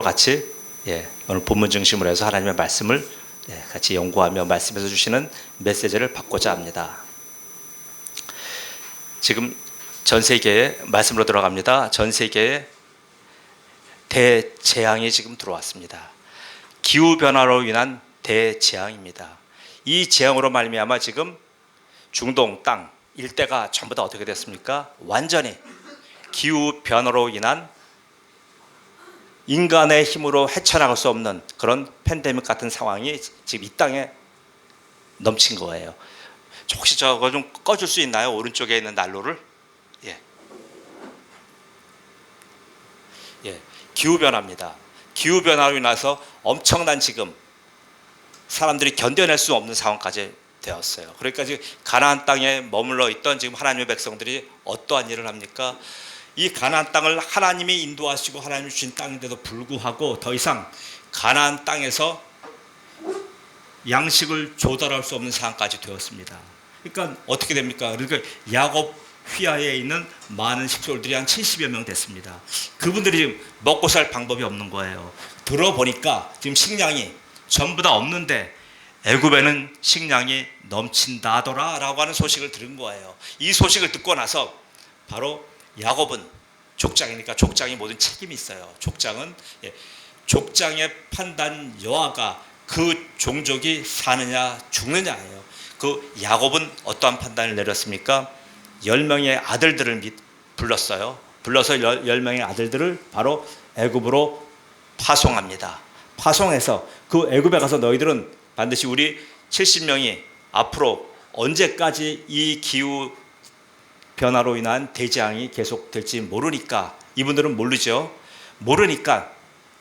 같이 오늘 본문 중심으로 해서 하나님의 말씀을 같이 연구하며 말씀에서 주시는 메시지를 받고자 합니다. 지금 전 세계에 말씀으로 들어갑니다. 전 세계에 대재앙이 지금 들어왔습니다. 기후 변화로 인한 대재앙입니다. 이 재앙으로 말미암아 지금 중동 땅 일대가 전부 다 어떻게 됐습니까? 완전히 기후 변화로 인한 인간의 힘으로 헤쳐나갈 수 없는 그런 팬데믹 같은 상황이 지금 이 땅에 넘친 거예요. 혹시 저거 좀 꺼줄 수 있나요? 오른쪽에 있는 난로를. 기후변화입니다. 기후변화로 인해서 엄청난 지금 사람들이 견뎌낼 수 없는 상황까지 되었어요. 그러니까 지금 가나안 땅에 머물러 있던 지금 하나님의 백성들이 어떠한 일을 합니까? 이 가나안 땅을 하나님이 인도하시고 하나님이 주신 땅인데도 불구하고 더 이상 가나안 땅에서 양식을 조달할 수 없는 상황까지 되었습니다. 그러니까 어떻게 됩니까? 그러니까 야곱 휘하에 있는 많은 식솔들이 한 70여 명 됐습니다. 그분들이 지금 먹고 살 방법이 없는 거예요. 들어보니까 지금 식량이 전부 다 없는데 애굽에는 식량이 넘친다더라 라고 하는 소식을 들은 거예요. 이 소식을 듣고 나서 바로 야곱은 족장이니까 족장이 모든 책임이 있어요. 족장의 판단 여하가 그 종족이 사느냐 죽느냐예요. 그 야곱은 어떠한 판단을 내렸습니까? 10명의 아들들을 불렀어요. 불러서 10명의 아들들을 바로 애굽으로 파송합니다. 파송해서 그 애굽에 가서 너희들은 반드시 우리 70명이 앞으로 언제까지 이 기후 변화로 인한 대재앙이 계속될지 모르니까, 이분들은 모르죠. 모르니까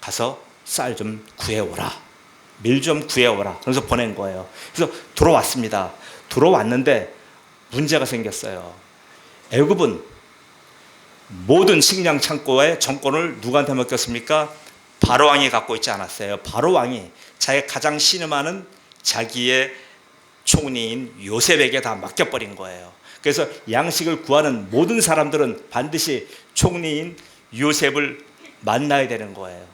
가서 쌀 좀 구해오라, 밀 좀 구해오라. 그래서 보낸 거예요. 그래서 들어왔습니다. 들어왔는데 문제가 생겼어요. 애굽은 모든 식량 창고의 정권을 누구한테 맡겼습니까? 바로왕이 갖고 있지 않았어요. 바로왕이 자기 가장 신임하는 자기의 총리인 요셉에게 다 맡겨버린 거예요. 그래서 양식을 구하는 모든 사람들은 반드시 총리인 요셉을 만나야 되는 거예요.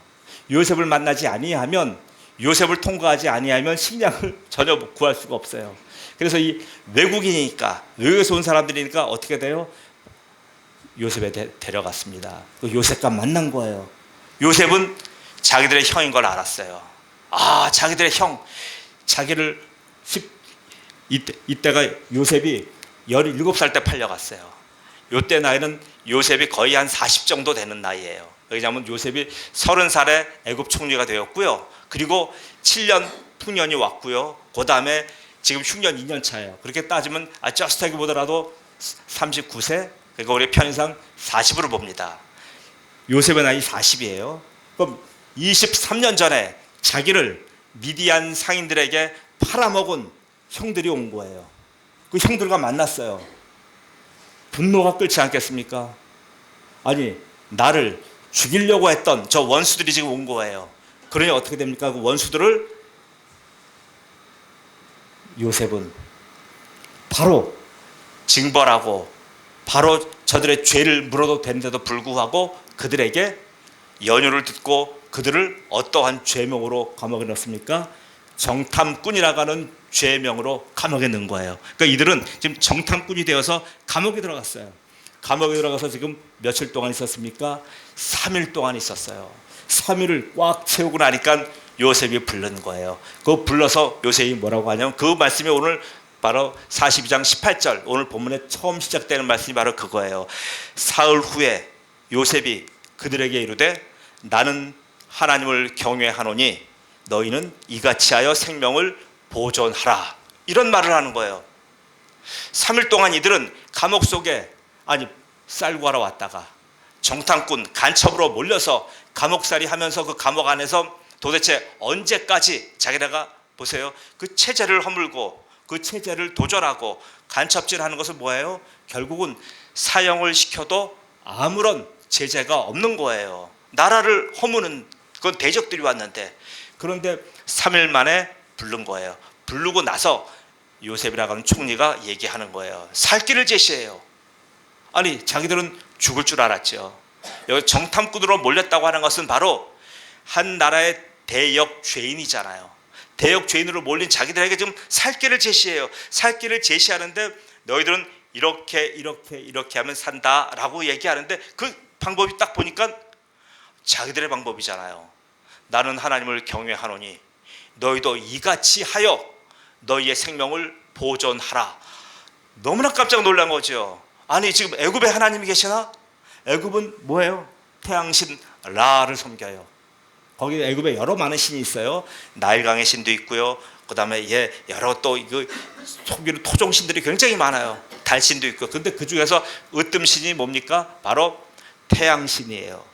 요셉을 만나지 아니하면, 요셉을 통과하지 아니하면 식량을 전혀 구할 수가 없어요. 그래서 이 외국인이니까, 외국에서 온 사람들이니까 어떻게 돼요? 요셉에 데려갔습니다. 요셉과 만난 거예요. 요셉은 자기들의 형인 걸 알았어요. 자기들의 형, 자기를 이때가 요셉이 17살 때 팔려갔어요. 요때 나이는 요셉이 거의 한 40 정도 되는 나이예요. 왜냐하면 요셉이 30살에 애굽 총리가 되었고요. 그리고 7년 풍년이 왔고요. 그 다음에 지금 흉년 2년 차예요. 그렇게 따지면 저스트하게 보더라도 39세, 그러니까 우리 편의상 40으로 봅니다. 요셉의 나이 40이에요. 그럼 23년 전에 자기를 미디안 상인들에게 팔아먹은 형들이 온 거예요. 그 형들과 만났어요. 분노가 끓지 않겠습니까? 아니, 나를 죽이려고 했던 저 원수들이 지금 온 거예요. 그러니 어떻게 됩니까? 그 원수들을 요셉은 바로 징벌하고 바로 저들의 죄를 물어도 되는데도 불구하고 그들에게 연유를 듣고 그들을 어떠한 죄명으로 감옥에 넣습니까? 정탐꾼이라고 하는 죄명으로 감옥에 넣은 거예요. 그러니까 이들은 지금 정탐꾼이 되어서 감옥에 들어갔어요. 감옥에 들어가서 지금 며칠 동안 있었습니까? 3일 동안 있었어요. 3일을 꽉 채우고 나니까 요셉이 부른 거예요. 그거 불러서 요셉이 뭐라고 하냐면, 그 말씀이 오늘 바로 42장 18절 오늘 본문에 처음 시작되는 말씀이 바로 그거예요. 사흘 후에 요셉이 그들에게 이르되 나는 하나님을 경외하노니 너희는 이같이 하여 생명을 보존하라, 이런 말을 하는 거예요. 3일 동안 이들은 감옥 속에 쌀 구하러 왔다가 정탐꾼 간첩으로 몰려서 감옥살이 하면서 그 감옥 안에서 도대체 언제까지 자기네가 보세요, 그 체제를 허물고 그 체제를 도전하고 간첩질하는 것은 뭐예요? 결국은 사형을 시켜도 아무런 제재가 없는 거예요. 나라를 허무는 그건 대적들이 왔는데, 그런데 3일 만에 부른 거예요. 부르고 나서 요셉이라고 하는 총리가 얘기하는 거예요. 살 길을 제시해요. 자기들은 죽을 줄 알았죠. 여기 정탐꾼으로 몰렸다고 하는 것은 바로 한 나라의 대역 죄인이잖아요. 대역 죄인으로 몰린 자기들에게 지금 살 길을 제시해요. 살 길을 제시하는데 너희들은 이렇게 하면 산다라고 얘기하는데 그 방법이 딱 보니까 자기들의 방법이잖아요. 나는 하나님을 경외하노니 너희도 이같이 하여 너희의 생명을 보존하라. 너무나 깜짝 놀란 거죠. 아니 지금 애굽에 하나님이 계시나? 애굽은 뭐예요? 태양신 라를 섬겨요. 거기 애굽에 여러 많은 신이 있어요. 나일강의 신도 있고요. 그다음에 여러 또 속이는 토종신들이 굉장히 많아요. 달신도 있고. 근데 그 중에서 으뜸신이 뭡니까? 바로 태양신이에요.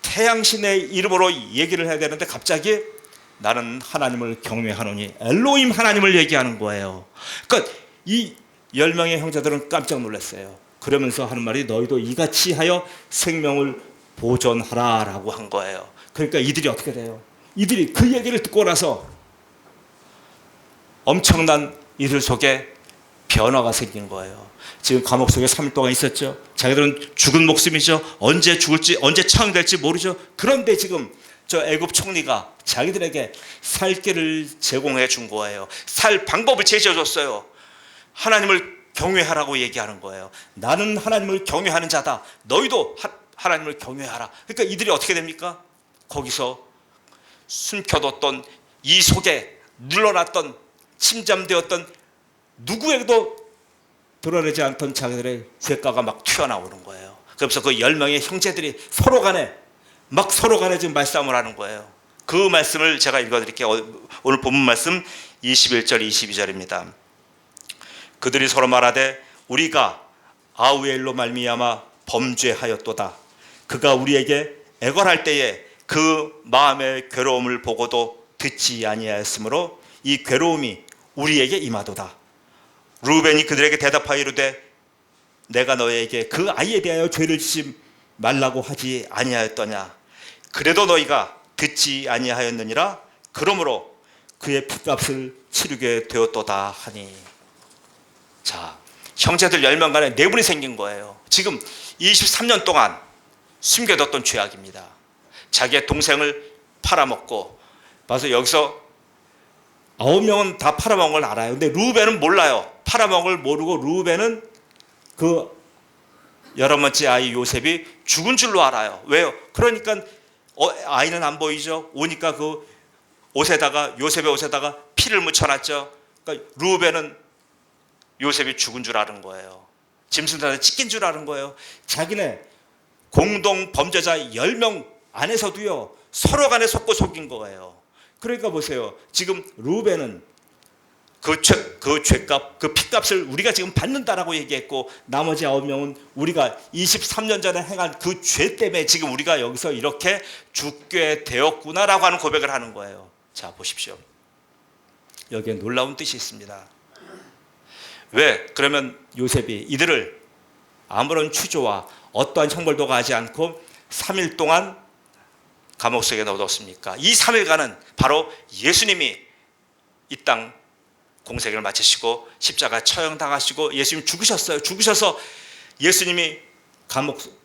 태양신의 이름으로 얘기를 해야 되는데 갑자기 나는 하나님을 경외하노니 엘로힘 하나님을 얘기하는 거예요. 그러니까 이 10명의 형제들은 깜짝 놀랐어요. 그러면서 하는 말이 너희도 이같이 하여 생명을 보존하라라고 한 거예요. 그러니까 이들이 어떻게 돼요? 이들이 그 얘기를 듣고 나서 엄청난 이들 속에 변화가 생긴 거예요. 지금 감옥 속에 3일 동안 있었죠. 자기들은 죽은 목숨이죠. 언제 죽을지 언제 처형될지 모르죠. 그런데 지금 저 애굽 총리가 자기들에게 살 길을 제공해 준 거예요. 살 방법을 제시해 줬어요. 하나님을 경외하라고 얘기하는 거예요. 나는 하나님을 경외하는 자다. 너희도 하나님을 경외하라. 그러니까 이들이 어떻게 됩니까? 거기서 숨겨뒀던 이 속에 눌러놨던 침잠되었던 누구에게도 드러내지 않던 자기들의 죄가가 막 튀어나오는 거예요. 그래서 그 10명의 형제들이 서로 간에 지금 말싸움을 하는 거예요. 그 말씀을 제가 읽어드릴게요. 오늘 본문 말씀 21절 22절입니다. 그들이 서로 말하되 우리가 아우엘로 말미암아 범죄하였도다. 그가 우리에게 애걸할 때에 그 마음의 괴로움을 보고도 듣지 아니하였으므로 이 괴로움이 우리에게 임하도다. 루벤이 그들에게 대답하여 이르되 내가 너희에게 그 아이에 대하여 죄를 짓지 말라고 하지 아니하였더냐. 그래도 너희가 듣지 아니하였느니라. 그러므로 그의 핏값을 치르게 되었도다 하니. 자, 형제들 10명 간에 내분이 생긴 거예요. 지금 23년 동안 숨겨뒀던 죄악입니다. 자기의 동생을 팔아먹고, 봐서 여기서 9명은 다 팔아먹은 걸 알아요. 근데 루벤은 몰라요. 팔아먹은 걸 모르고 루벤은 그 11번째 아이 요셉이 죽은 줄로 알아요. 왜요? 그러니까 아이는 안 보이죠. 오니까 그 옷에다가, 요셉의 옷에다가 피를 묻혀놨죠. 그러니까 루벤은 요셉이 죽은 줄 아는 거예요. 짐승들한테 찢긴 줄 아는 거예요. 자기네 공동 범죄자 10명 안에서도요, 서로 간에 속고 속인 거예요. 그러니까 보세요. 지금 루벤은 그 죄값, 그 핏값을 우리가 지금 받는다라고 얘기했고, 나머지 9명은 우리가 23년 전에 행한 그 죄 때문에 지금 우리가 여기서 이렇게 죽게 되었구나라고 하는 고백을 하는 거예요. 자, 보십시오. 여기에 놀라운 뜻이 있습니다. 왜? 그러면 요셉이 이들을 아무런 추조와 어떠한 형벌도 가하지 않고 3일 동안 감옥 속에 넣어뒀습니까? 이 3일간은 바로 예수님이 이 땅 공생을 마치시고 십자가 처형당하시고 예수님 죽으셨어요. 죽으셔서 예수님이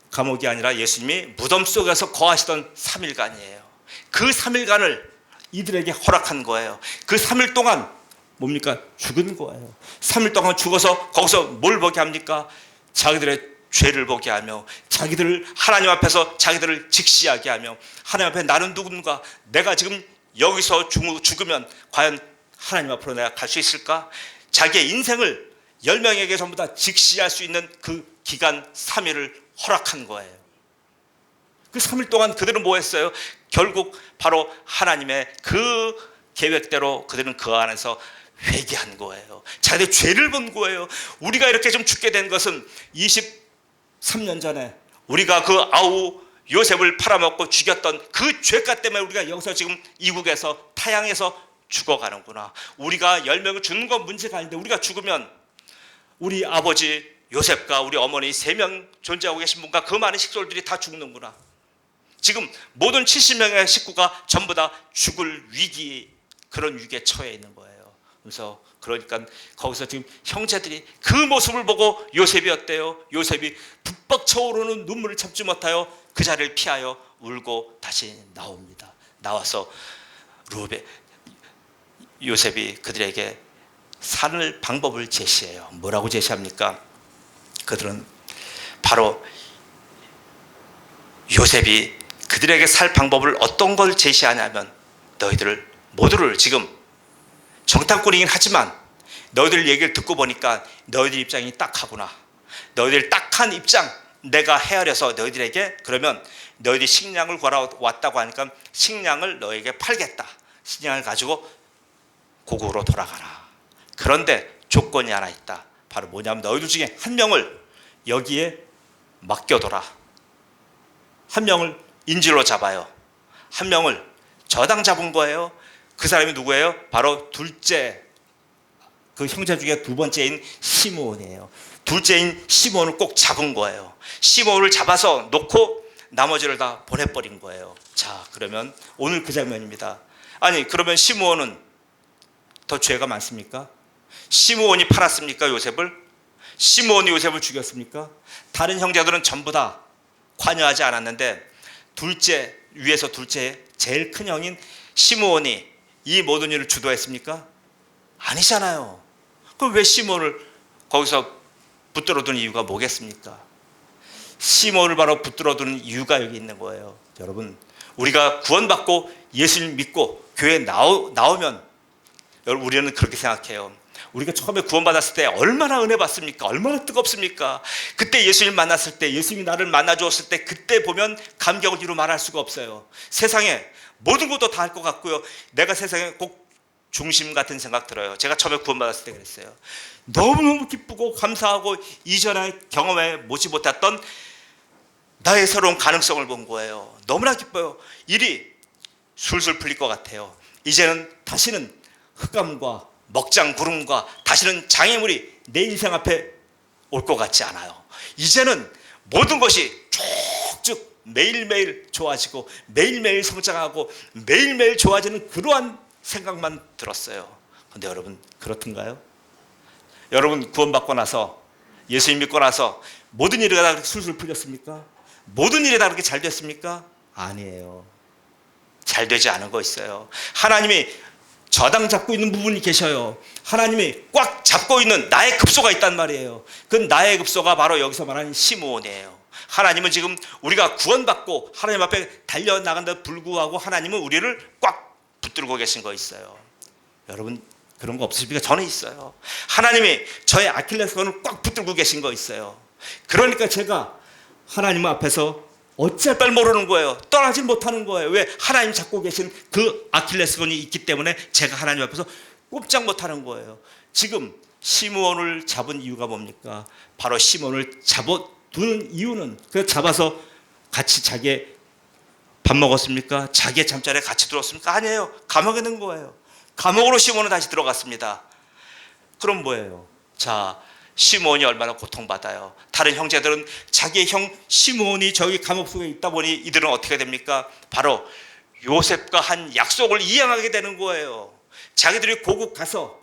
감옥이 아니라 예수님이 무덤 속에서 거하시던 3일간이에요. 그 3일간을 이들에게 허락한 거예요. 그 3일 동안 뭡니까? 죽은 거예요. 3일 동안 죽어서 거기서 뭘 보게 합니까? 자기들의 죄를 보게 하며, 자기들을 하나님 앞에서 자기들을 직시하게 하며, 하나님 앞에 나는 누군가, 내가 지금 여기서 죽으면 과연 하나님 앞으로 내가 갈 수 있을까? 자기의 인생을 10명에게 전부 다 직시할 수 있는 그 기간 3일을 허락한 거예요. 그 3일 동안 그들은 뭐 했어요? 결국 바로 하나님의 그 계획대로 그들은 그 안에서 회개한 거예요. 자기의 죄를 본 거예요. 우리가 이렇게 좀 죽게 된 것은 23년 전에 우리가 그 아우 요셉을 팔아먹고 죽였던 그 죄가 때문에 우리가 여기서 지금 이국에서 타양에서 죽어가는구나. 우리가 10명을 죽는 건 문제가 아닌데 우리가 죽으면 우리 아버지 요셉과 우리 어머니 3명 존재하고 계신 분과 그 많은 식솔들이 다 죽는구나. 지금 모든 70명의 식구가 전부 다 죽을 그런 위기에 처해 있는 거예요. 그래서 그러니까 거기서 지금 형제들이 그 모습을 보고 요셉이 어때요? 요셉이 북벅 차오르는 눈물을 참지 못하여 그 자리를 피하여 울고 다시 나옵니다. 나와서 요셉이 그들에게 살 방법을 제시해요. 뭐라고 제시합니까? 그들은 바로 요셉이 그들에게 살 방법을 어떤 걸 제시하냐면, 너희들을 모두를 지금 정탐꾼이긴 하지만 너희들 얘기를 듣고 보니까 너희들 입장이 딱하구나. 너희들 딱한 입장 내가 헤아려서 너희들에게, 그러면 너희들이 식량을 구하러 왔다고 하니까 식량을 너희에게 팔겠다. 식량을 가지고 고국으로 돌아가라. 그런데 조건이 하나 있다. 바로 뭐냐면 너희들 중에 한 명을 여기에 맡겨둬라. 한 명을 인질로 잡아요. 한 명을 저당 잡은 거예요. 그 사람이 누구예요? 바로 둘째, 그 형제 중에 두 번째인 시므온이에요. 둘째인 시므온을 꼭 잡은 거예요. 시므온을 잡아서 놓고 나머지를 다 보내버린 거예요. 자, 그러면 오늘 그 장면입니다. 아니, 그러면 시므온은 더 죄가 많습니까? 시므온이 팔았습니까, 요셉을? 시므온이 요셉을 죽였습니까? 다른 형제들은 전부 다 관여하지 않았는데, 둘째, 위에서 둘째 제일 큰 형인 시므온이 이 모든 일을 주도했습니까? 아니잖아요. 그럼 왜 시므온을 거기서 붙들어 두는 이유가 뭐겠습니까? 시므온을 바로 붙들어 두는 이유가 여기 있는 거예요. 여러분, 우리가 구원받고 예수님 믿고 교회에 나오면, 여러분, 우리는 그렇게 생각해요. 우리가 처음에 구원받았을 때 얼마나 은혜 받습니까? 얼마나 뜨겁습니까? 그때 예수님 만났을 때, 예수님이 나를 만나 주었을 때, 그때 보면 감격을 이루 말할 수가 없어요. 세상에 모든 것도 다 할 것 같고요. 내가 세상에 꼭 중심 같은 생각 들어요. 제가 처음에 구원받았을 때 그랬어요. 너무너무 기쁘고 감사하고 이전에 경험해 보지 못했던 나의 새로운 가능성을 본 거예요. 너무나 기뻐요. 일이 술술 풀릴 것 같아요. 이제는 다시는 흑암과 먹장 구름과 다시는 장애물이 내 인생 앞에 올 것 같지 않아요. 이제는 모든 것이 쭉쭉 매일매일 좋아지고 매일매일 성장하고 매일매일 좋아지는 그러한 생각만 들었어요. 그런데 여러분, 그렇던가요? 여러분, 구원받고 나서, 예수님 믿고 나서 모든 일이 다 그렇게 술술 풀렸습니까? 모든 일이 다 그렇게 잘 됐습니까? 아니에요. 잘 되지 않은 거 있어요. 하나님이 저당 잡고 있는 부분이 계셔요. 하나님이 꽉 잡고 있는 나의 급소가 있단 말이에요. 그 나의 급소가 바로 여기서 말하는 시므온이에요. 하나님은 지금 우리가 구원받고 하나님 앞에 달려나간데도 불구하고 하나님은 우리를 꽉 붙들고 계신 거 있어요. 여러분, 그런 거 없으십니까? 저는 있어요. 하나님이 저의 아킬레스건을 꽉 붙들고 계신 거 있어요. 그러니까 제가 하나님 앞에서 어찌할 바를 모르는 거예요. 떠나지 못하는 거예요. 왜? 하나님 잡고 계신 그 아킬레스건이 있기 때문에 제가 하나님 앞에서 꼼짝 못하는 거예요. 지금 시므온을 잡은 이유가 뭡니까? 바로 시므온을 잡아두는 이유는, 그 잡아서 같이 자기의 밥 먹었습니까? 자기의 잠자리에 같이 들었습니까? 아니에요. 감옥에 넣은 거예요. 감옥으로 시므온은 다시 들어갔습니다. 그럼 뭐예요? 자, 시므온이 얼마나 고통받아요. 다른 형제들은 자기의 형 시므온이 저기 감옥 속에 있다 보니 이들은 어떻게 됩니까? 바로 요셉과 한 약속을 이행하게 되는 거예요. 자기들이 고국 가서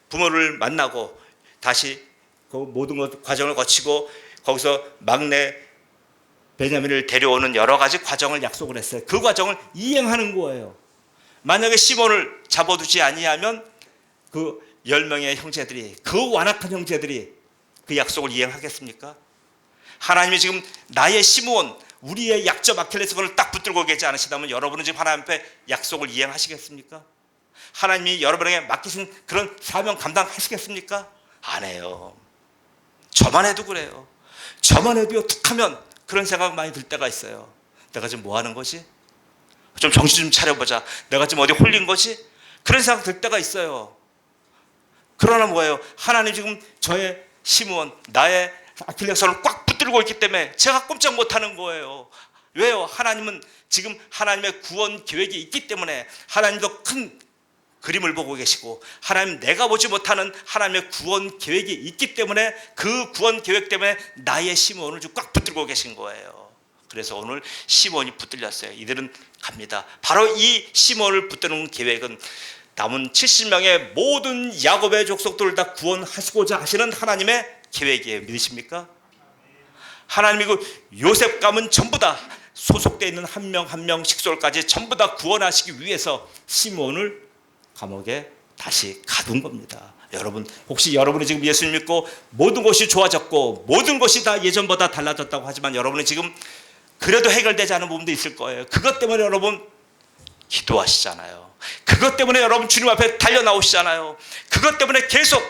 부모를 만나고 다시 그 모든 과정을 거치고 거기서 막내 베냐민을 데려오는 여러 가지 과정을 약속을 했어요. 그 과정을 이행하는 거예요. 만약에 시몬을 잡아두지 아니하면 그 10명의 형제들이, 그 완악한 형제들이 그 약속을 이행하겠습니까? 하나님이 지금 나의 시므온, 우리의 약점 아킬레스건을 딱 붙들고 계지 않으시다면 여러분은 지금 하나님 앞에 약속을 이행하시겠습니까? 하나님이 여러분에게 맡기신 그런 사명 감당하시겠습니까? 안 해요. 저만 해도 그래요. 저만 해도요, 툭하면 그런 생각 많이 들 때가 있어요. 내가 지금 뭐 하는 거지? 좀 정신 좀 차려보자. 내가 지금 어디 홀린 거지? 그런 생각 들 때가 있어요. 그러나 뭐예요? 하나님 지금 저의 시므온, 나의 아킬레스건을 꽉 붙들고 있기 때문에 제가 꼼짝 못하는 거예요. 왜요? 하나님은 지금 하나님의 구원 계획이 있기 때문에, 하나님도 큰 그림을 보고 계시고, 하나님 내가 보지 못하는 하나님의 구원 계획이 있기 때문에 그 구원 계획 때문에 나의 시므온을 좀 꽉 붙들고 계신 거예요. 그래서 오늘 시므온이 붙들렸어요. 이들은 갑니다. 바로 이 시므온을 붙드는 계획은 남은 70명의 모든 야곱의 족속들을 다 구원하시고자 하시는 하나님의 계획이에요. 믿으십니까? 하나님이 그 요셉 가문 전부 다 소속되어 있는 한 명 한 명 식솔까지 전부 다 구원하시기 위해서 시므온을 감옥에 다시 가둔 겁니다. 여러분, 혹시 여러분이 지금 예수님 믿고 모든 것이 좋아졌고 모든 것이 다 예전보다 달라졌다고 하지만 여러분이 지금 그래도 해결되지 않은 부분도 있을 거예요. 그것 때문에 여러분 기도하시잖아요. 그것 때문에 여러분 주님 앞에 달려 나오시잖아요. 그것 때문에 계속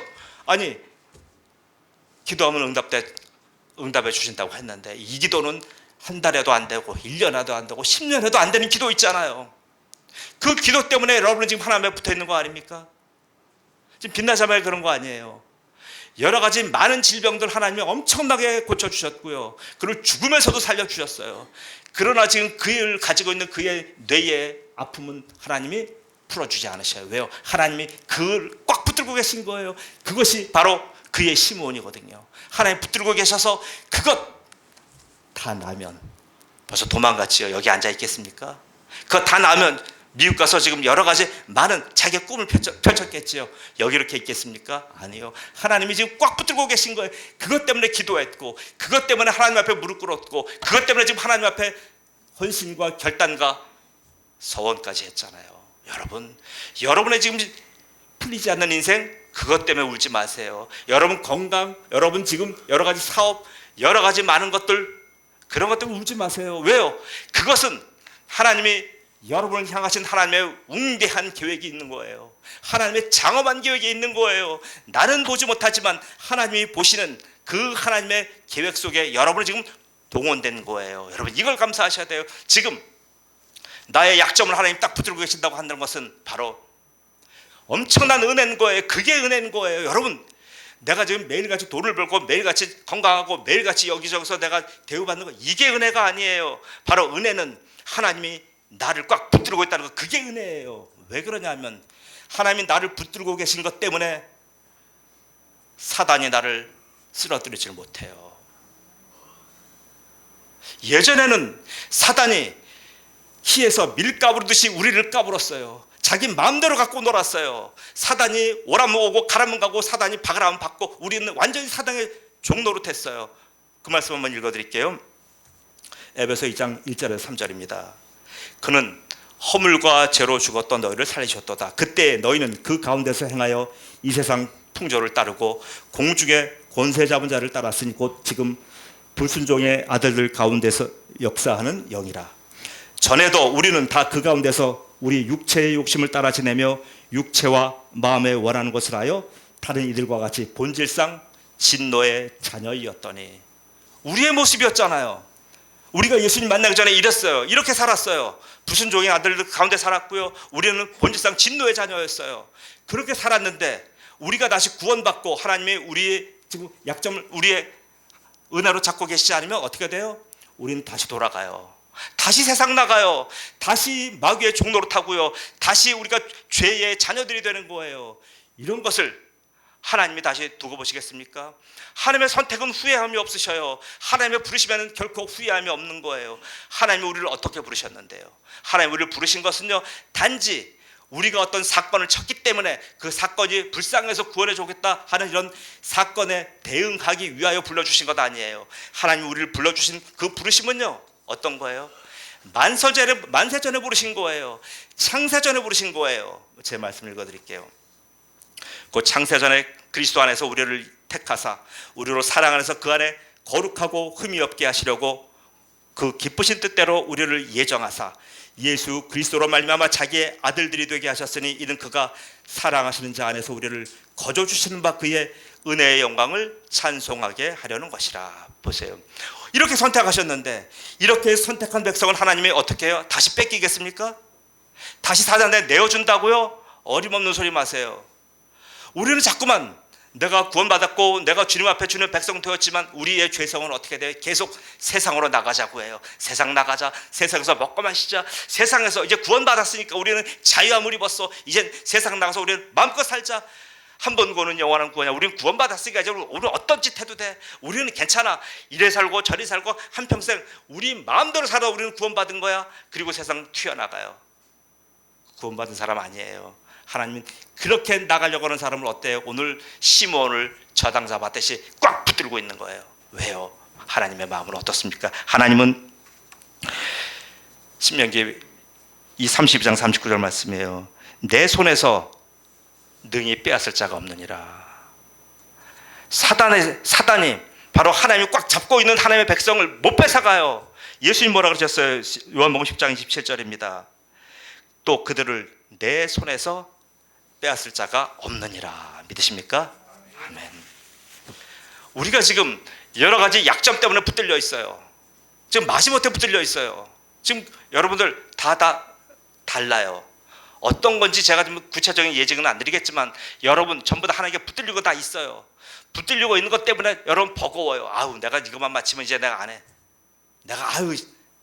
기도하면 응답해 주신다고 했는데 이 기도는 한 달에도 안 되고 1년에도 안 되고 10년에도 안 되는 기도 있잖아요. 그 기도 때문에 여러분은 지금 하나님에 붙어 있는 거 아닙니까? 지금 빛나자마자 그런 거 아니에요. 여러 가지 많은 질병들 하나님이 엄청나게 고쳐주셨고요. 그를 죽음에서도 살려주셨어요. 그러나 지금 그를 가지고 있는 그의 뇌의 아픔은 하나님이 풀어주지 않으셔요. 왜요? 하나님이 그를 꽉 붙들고 계신 거예요. 그것이 바로 그의 시므온이거든요. 하나님 붙들고 계셔서 그것 다 나면 벌써 도망갔지요. 여기 앉아 있겠습니까? 그거 다 나면 미국 가서 지금 여러 가지 많은 자기의 꿈을 펼쳤겠지요. 여기 이렇게 있겠습니까? 아니요. 하나님이 지금 꽉 붙들고 계신 거예요. 그것 때문에 기도했고 그것 때문에 하나님 앞에 무릎 꿇었고 그것 때문에 지금 하나님 앞에 헌신과 결단과 서원까지 했잖아요. 여러분의 지금 풀리지 않는 인생 그것 때문에 울지 마세요. 여러분 건강, 여러분 지금 여러 가지 사업, 여러 가지 많은 것들 그런 것 때문에 울지 마세요. 왜요? 그것은 하나님이 여러분을 향하신 하나님의 웅대한 계획이 있는 거예요. 하나님의 장엄한 계획이 있는 거예요. 나는 보지 못하지만 하나님이 보시는 그 하나님의 계획 속에 여러분은 지금 동원된 거예요. 여러분 이걸 감사하셔야 돼요. 지금 나의 약점을 하나님 딱 붙들고 계신다고 한다는 것은 바로 엄청난 은혜인 거예요. 그게 은혜인 거예요. 여러분 내가 지금 매일같이 돈을 벌고 매일같이 건강하고 매일같이 여기저기서 내가 대우받는 거 이게 은혜가 아니에요. 바로 은혜는 하나님이 나를 꽉 붙들고 있다는 거 그게 은혜예요. 왜 그러냐면 하나님이 나를 붙들고 계신 것 때문에 사단이 나를 쓰러뜨리지 못해요. 예전에는 사단이 키에서 밀 까부르듯이 우리를 까불었어요. 자기 마음대로 갖고 놀았어요. 사단이 오라면 오고 가라면 가고 사단이 박으라면 박고 우리는 완전히 사단의 종노릇했어요. 그 말씀 한번 읽어드릴게요. 에베소 2장 1절에서 3절입니다. 그는 허물과 죄로 죽었던 너희를 살리셨도다. 그때 너희는 그 가운데서 행하여 이 세상 풍조를 따르고 공중의 권세 잡은 자를 따랐으니 곧 지금 불순종의 아들들 가운데서 역사하는 영이라. 전에도 우리는 다 그 가운데서 우리 육체의 욕심을 따라 지내며 육체와 마음에 원하는 것을 하여 다른 이들과 같이 본질상 진노의 자녀이었더니 우리의 모습이었잖아요. 우리가 예수님 만나기 전에 이랬어요. 이렇게 살았어요. 불순종의 아들들 가운데 살았고요. 우리는 본질상 진노의 자녀였어요. 그렇게 살았는데 우리가 다시 구원받고 하나님이 우리의 지금 약점을 우리의 은혜로 잡고 계시지 않으면 어떻게 돼요? 우리는 다시 돌아가요. 다시 세상 나가요. 다시 마귀의 종노릇하고요. 다시 우리가 죄의 자녀들이 되는 거예요. 이런 것을 하나님이 다시 두고 보시겠습니까? 하나님의 선택은 후회함이 없으셔요. 하나님의 부르시면 결코 후회함이 없는 거예요. 하나님이 우리를 어떻게 부르셨는데요? 하나님이 우리를 부르신 것은요, 단지 우리가 어떤 사건을 쳤기 때문에 그 사건이 불쌍해서 구원해 주겠다 하는 이런 사건에 대응하기 위하여 불러주신 것 아니에요. 하나님이 우리를 불러주신 그 부르심은요, 어떤 거예요? 만세전에 부르신 거예요. 창세전에 부르신 거예요. 제 말씀 읽어드릴게요. 그 창세전에 그리스도 안에서 우리를 택하사 우리로 사랑 안에서 그 안에 거룩하고 흠이 없게 하시려고 그 기쁘신 뜻대로 우리를 예정하사 예수 그리스도로 말미암아 자기의 아들들이 되게 하셨으니 이는 그가 사랑하시는 자 안에서 우리를 거저 주시는 바 그의 은혜의 영광을 찬송하게 하려는 것이라. 보세요. 이렇게 선택하셨는데 이렇게 선택한 백성을 하나님이 어떻게 해요? 다시 뺏기겠습니까? 다시 사단에 내어준다고요? 어림없는 소리 마세요. 우리는 자꾸만 내가 구원받았고 내가 주님 앞에 주는 백성 되었지만 우리의 죄성은 어떻게 돼요? 계속 세상으로 나가자고 해요. 세상 나가자. 세상에서 먹고 마시자. 세상에서 이제 구원받았으니까 우리는 자유함을 입었어. 이제 세상 나가서 우리는 마음껏 살자. 한 번 구원은 영원한 구원이야. 우리는 구원받았으니까 이제 우리는 어떤 짓 해도 돼. 우리는 괜찮아. 이래 살고 저리 살고 한평생 우리 마음대로 살아. 우리는 구원받은 거야. 그리고 세상 튀어나가요. 구원받은 사람 아니에요. 하나님은 그렇게 나가려고 하는 사람을 어때요? 오늘 시므온을 저당자 받듯이 꽉 붙들고 있는 거예요. 왜요? 하나님의 마음은 어떻습니까? 하나님은 신명기 이 32장 39절 말씀이에요. 내 손에서 능히 빼앗을 자가 없느니라. 사단이 바로 하나님이 꽉 잡고 있는 하나님의 백성을 못 뺏어가요. 예수님 뭐라 그러셨어요? 요한복음 10장 27절입니다. 또 그들을 내 손에서 빼앗을 자가 없느니라. 믿으십니까? 아멘. 우리가 지금 여러 가지 약점 때문에 붙들려 있어요. 지금 마지못해 붙들려 있어요. 지금 여러분들 다 달라요. 어떤 건지 제가 좀 구체적인 예증은 안 드리겠지만 여러분 전부 다 하나님께 붙들리고 다 있어요. 붙들리고 있는 것 때문에 여러분 버거워요. 아우, 내가 이것만 마치면 이제 내가 안 해. 내가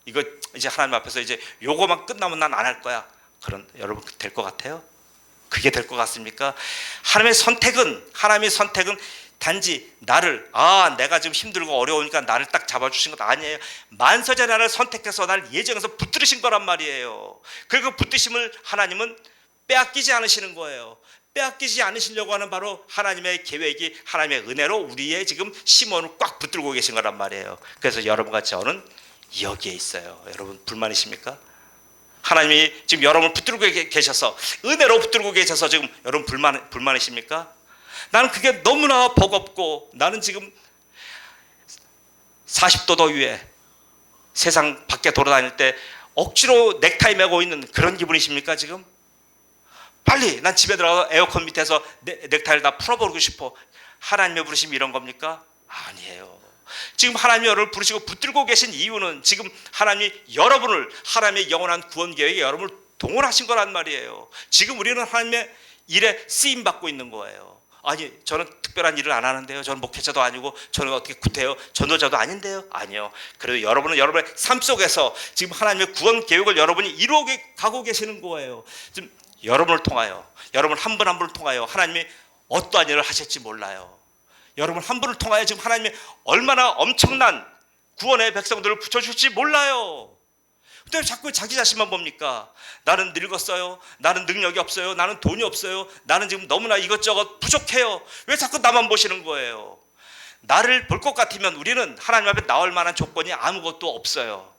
이거 이제 하나님 앞에서 이제 요거만 끝나면 난 안 할 거야. 그런 여러분 될 것 같아요? 그게 될 것 같습니까? 하나님의 선택은 단지 나를 내가 지금 힘들고 어려우니까 나를 딱 잡아주신 것 아니에요. 만서제 나를 선택해서 나를 예정해서 붙들으신 거란 말이에요. 그리고 붙드심을 하나님은 빼앗기지 않으시는 거예요. 빼앗기지 않으시려고 하는 바로 하나님의 계획이 하나님의 은혜로 우리의 지금 심원을 꽉 붙들고 계신 거란 말이에요. 그래서 여러분과 저는 여기에 있어요. 여러분 불만이십니까? 하나님이 지금 여러분을 붙들고 계셔서 은혜로 붙들고 계셔서 지금 여러분 불만이십니까? 나는 그게 너무나 버겁고 나는 지금 40도 더위에 세상 밖에 돌아다닐 때 억지로 넥타이 메고 있는 그런 기분이십니까 지금? 빨리 난 집에 들어가서 에어컨 밑에서 넥타이를 다 풀어버리고 싶어. 하나님의 부르심이 이런 겁니까? 아니에요. 지금 하나님이 여러분을 부르시고 붙들고 계신 이유는 지금 하나님이 여러분을 하나님의 영원한 구원 계획에 여러분을 동원하신 거란 말이에요. 지금 우리는 하나님의 일에 쓰임 받고 있는 거예요. 아니, 저는 특별한 일을 안 하는데요. 저는 목회자도 아니고 저는 어떻게 구태요? 전도자도 아닌데요. 아니요. 그래도 여러분은 여러분의 삶 속에서 지금 하나님의 구원 계획을 여러분이 이루어게 가고 계시는 거예요. 지금 여러분을 통하여, 여러분 한 분 한 분을 통하여 하나님이 어떠한 일을 하실지 몰라요. 여러분 한 분을 통하여 지금 하나님이 얼마나 엄청난 구원의 백성들을 붙여줄지 몰라요. 근데 자꾸 자기 자신만 봅니까? 나는 늙었어요. 나는 능력이 없어요. 나는 돈이 없어요. 나는 지금 너무나 이것저것 부족해요. 왜 자꾸 나만 보시는 거예요? 나를 볼 것 같으면 우리는 하나님 앞에 나올 만한 조건이 아무것도 없어요.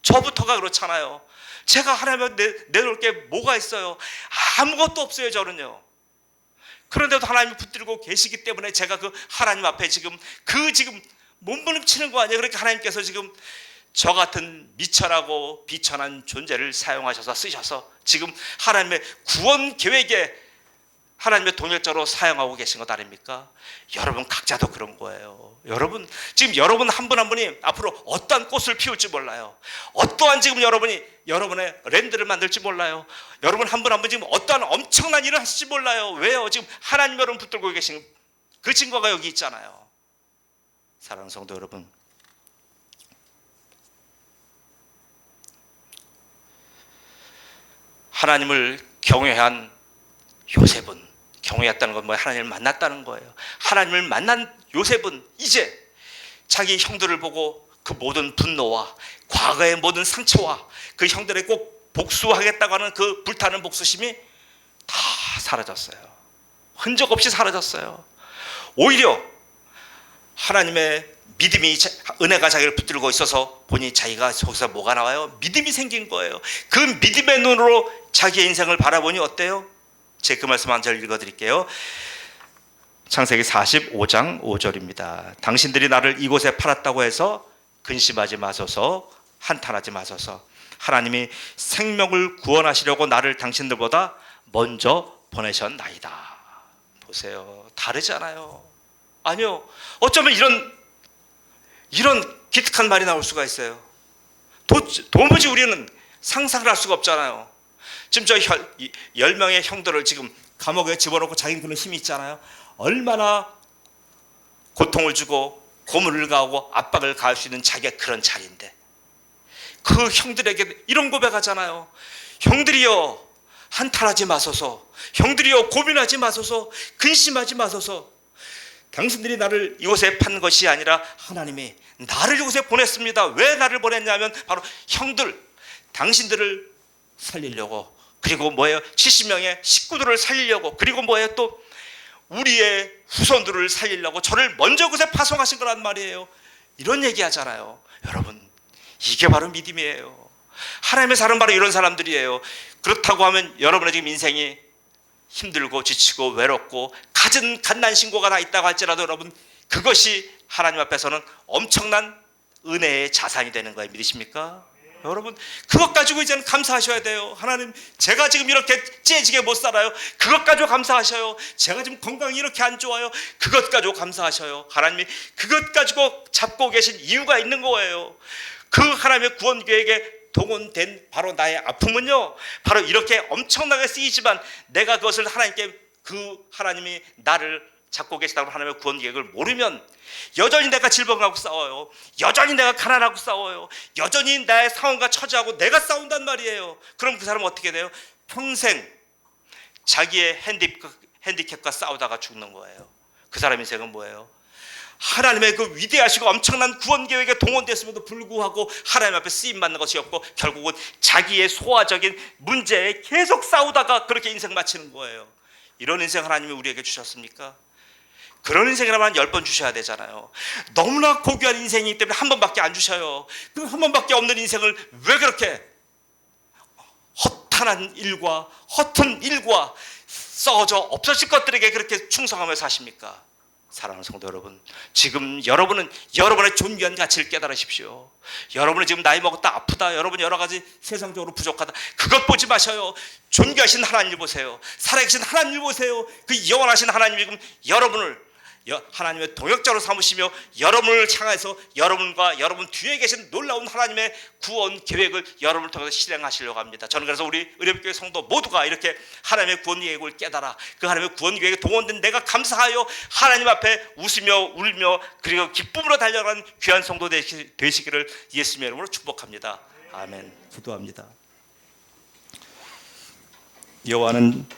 저부터가 그렇잖아요. 제가 하나님 앞에 내놓을 게 뭐가 있어요? 아무것도 없어요, 저는요. 그런데도 하나님이 붙들고 계시기 때문에 제가 그 하나님 앞에 지금 몸부림치는 거 아니에요? 그렇게 하나님께서 지금 저 같은 미천하고 비천한 존재를 사용하셔서 쓰셔서 지금 하나님의 구원 계획에 하나님의 동역자로 사용하고 계신 것 아닙니까? 여러분 각자도 그런 거예요. 여러분 지금 여러분 한 분 한 분이 앞으로 어떠한 꽃을 피울지 몰라요. 어떠한 지금 여러분의 랜드를 만들지 몰라요. 여러분 한 분 한 분 지금 어떠한 엄청난 일을 하실지 몰라요. 왜요? 지금 하나님 여러분 붙들고 계신 그 증거가 여기 있잖아요. 사랑하는 성도 여러분, 하나님을 경외한 요셉은, 경외했다는 건 뭐예요? 하나님을 만났다는 거예요. 하나님을 만난 요셉은 이제 자기 형들을 보고 그 모든 분노와 과거의 모든 상처와 그 형들의 꼭 복수하겠다고 하는 그 불타는 복수심이 다 사라졌어요. 흔적 없이 사라졌어요. 오히려 하나님의 믿음이, 은혜가 자기를 붙들고 있어서 보니 자기가 거기서 뭐가 나와요? 믿음이 생긴 거예요. 그 믿음의 눈으로 자기의 인생을 바라보니 어때요? 제가 그 말씀 한 절 읽어드릴게요. 창세기 45장 5절입니다. 당신들이 나를 이곳에 팔았다고 해서 근심하지 마소서, 한탄하지 마소서. 하나님이 생명을 구원하시려고 나를 당신들보다 먼저 보내셨나이다. 보세요, 다르잖아요. 아니요, 어쩌면 이런 기특한 말이 나올 수가 있어요. 도무지 우리는 상상을 할 수가 없잖아요. 지금 저 10명의 형들을 지금 감옥에 집어넣고 자기는 그런 힘이 있잖아요. 얼마나 고통을 주고 고문을 가하고 압박을 가할 수 있는 자기가 그런 자리인데 그 형들에게 이런 고백하잖아요. 형들이여, 한탄하지 마소서. 형들이여, 고민하지 마소서. 근심하지 마소서. 당신들이 나를 이곳에 판 것이 아니라 하나님이 나를 이곳에 보냈습니다. 왜 나를 보냈냐면 바로 형들, 당신들을 살리려고, 그리고 뭐예요? 70명의 식구들을 살리려고, 그리고 뭐예요? 또 우리의 후손들을 살리려고 저를 먼저 그곳에 파송하신 거란 말이에요. 이런 얘기 하잖아요. 여러분, 이게 바로 믿음이에요. 하나님의 사람 바로 이런 사람들이에요. 그렇다고 하면 여러분의 지금 인생이 힘들고 지치고 외롭고 갖은 갓난 신고가 다 있다고 할지라도 여러분, 그것이 하나님 앞에서는 엄청난 은혜의 자산이 되는 거예요. 믿으십니까? 여러분, 그것 가지고 이제는 감사하셔야 돼요. 하나님, 제가 지금 이렇게 째지게 못 살아요. 그것 가지고 감사하셔요. 제가 지금 건강이 이렇게 안 좋아요. 그것 가지고 감사하셔요. 하나님이 그것 가지고 잡고 계신 이유가 있는 거예요. 그 하나님의 구원 계획에 동원된 바로 나의 아픔은요, 바로 이렇게 엄청나게 쓰이지만 내가 그것을 하나님께, 그 하나님이 나를 잡고 계시다고 하나님의 구원 계획을 모르면 여전히 내가 질병하고 싸워요. 여전히 내가 가난하고 싸워요. 여전히 나의 상황과 처지하고 내가 싸운단 말이에요. 그럼 그 사람은 어떻게 돼요? 평생 자기의 핸디캡과 싸우다가 죽는 거예요. 그 사람 인생은 뭐예요? 하나님의 그 위대하시고 엄청난 구원 계획에 동원됐음에도 불구하고 하나님 앞에 쓰임받는 것이 없고 결국은 자기의 소화적인 문제에 계속 싸우다가 그렇게 인생 마치는 거예요. 이런 인생 하나님이 우리에게 주셨습니까? 그런 인생이라면 10번 주셔야 되잖아요. 너무나 고귀한 인생이기 때문에 한 번밖에 안 주셔요. 그 한 번밖에 없는 인생을 왜 그렇게 허탄한 일과 허튼 일과 썩어져 없어질 것들에게 그렇게 충성하며 사십니까? 사랑하는 성도 여러분, 지금 여러분은 여러분의 존귀한 가치를 깨달으십시오. 여러분은 지금 나이 먹었다, 아프다, 여러분 여러 가지 세상적으로 부족하다, 그것 보지 마셔요. 존귀하신 하나님을 보세요. 살아계신 하나님을 보세요. 그 영원하신 하나님이 지금 여러분을 하나님의 동역자로 삼으시며 여러분을 향해서 여러분과 여러분 뒤에 계신 놀라운 하나님의 구원 계획을 여러분을 통해서 실행하시려고 합니다. 저는 그래서 우리 의뢰교회 성도 모두가 이렇게 하나님의 구원 계획을 깨달아 그 하나님의 구원 계획에 동원된 내가 감사하여 하나님 앞에 웃으며 울며 그리고 기쁨으로 달려가는 귀한 성도 되시기를 예수님의 이름으로 축복합니다. 아멘. 기도합니다. 여호와는